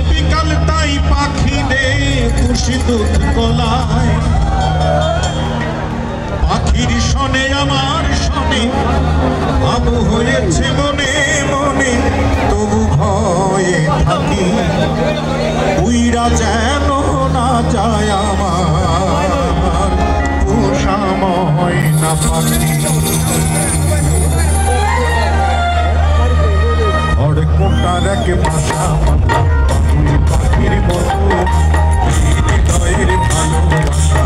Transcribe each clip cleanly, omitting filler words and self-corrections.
বিকাল তাই পাখি রে খুশি দুধ গলায় পাখির শনে আমার শনে আবু হয়েছে মনে মনে তবু ভয়ে থাকি উইরা যেন না যায় আমার পোষা ময়না পাখি ঘরে কোটার এক ভাষা পাখির মতো হৃদয়ের ভালোবাসা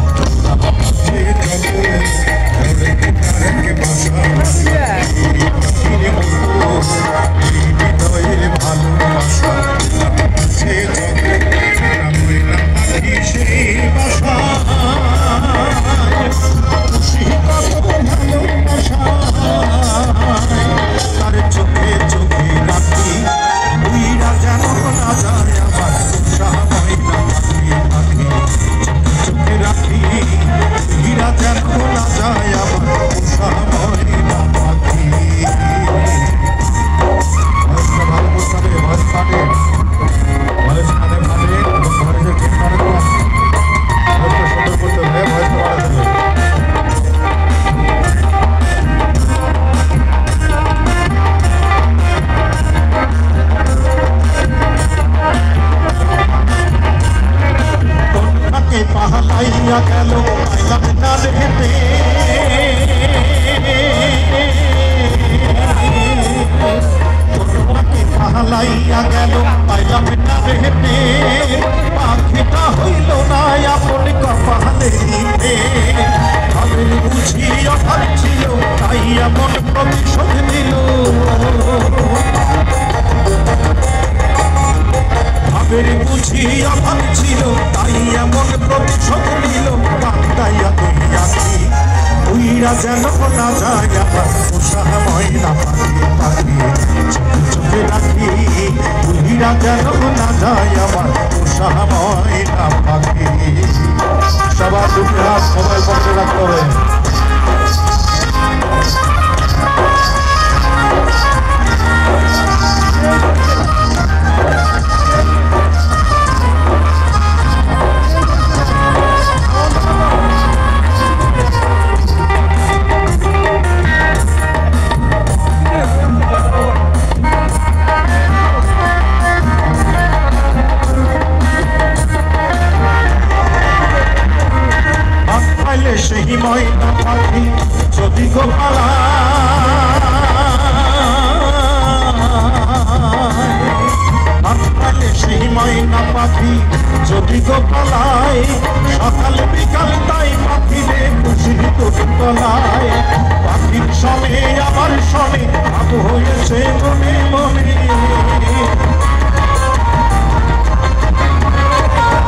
সে যত ঘরে কোটার এক ভাষা পাখির মতো হৃদয়ের ভালোবাসা সে যত পাখি সেই বাসা খুশি কত ভালোবাসা তার চোখে চোখে রাখি উইরা যেন না যায় আমার পোষা ময়না পাখি পাখি চোখে রাখি উইরা যেন না যায় আমার পোষা ময়না পাখি ভয়েসটা ভালো করতে হবে ভয়েস কাটে ভয়েস কাটে কাটে ভয়েসে ঠিক করে দেওয়া ভয়েসটা সুন্দর করতে হবে ভয়েসটা বাড়াতে হবে পাহালাইয়া গেল পাইলাম না দেখতে পাহালাইয়া গেল পাইলাম না দেখতে পাখিটা হইল না আপন কপালে ভাবের বুঝি অভাব ছিল তাই এমন প্রতিশোধ নিল ভাবের বুঝি অভাব ছিল তাই এমন প্রতিশোধ নিল কান্দাইয়া দইয়াছি উইরা যেন না যায় আমার পোষা ময়না পাখি পাখি চোখে চোখে রাখি উইরা যেন না যায় আমার পোষা ময়না পাখি সবার দুটি হাত সবাই পাশে রাখতে হবে সেই ময়না পাখি যদি গো পালায় সেই ময়না পাখি যদি গো পালায় সকাল বিকাল তাই পাখিরে খুশি তোর গলায় পাখির সনে আমার সনে ভাব হয়েছে মনে মনে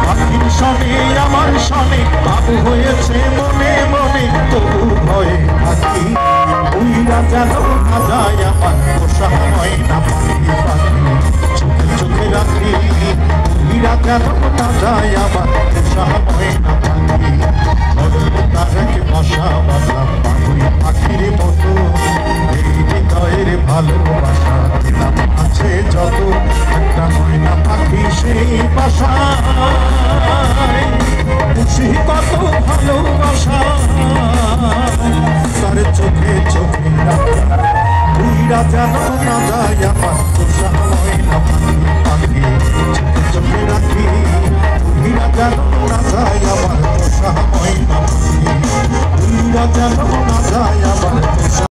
পাখির সনে আমার সনে ভাব হয়েছে মনে মনে তবু ভয়ে থাকি উইরা যেন না যায় আমার পোষা ময়না পাখি পাখি চোখে চোখে রাখি উইরা যেন না যায় আমার পোষা ময়না পাখি তার এক ভাষা বাঁধলাম পাখি পাখির মতো এই হৃদয়ের ভালোবাসা দিলাম আছে যত একটা ময়না পাখি সেই বাসা খুশি কত ভালোবাসা তার চোখে চোখে উইরা যেন না যায় আমার পোষা ময়না পাখি পাখি চোখে চোখে রাখি উইরা যেন না যায় আমার পোষা ময়না পাখি উইরা যেন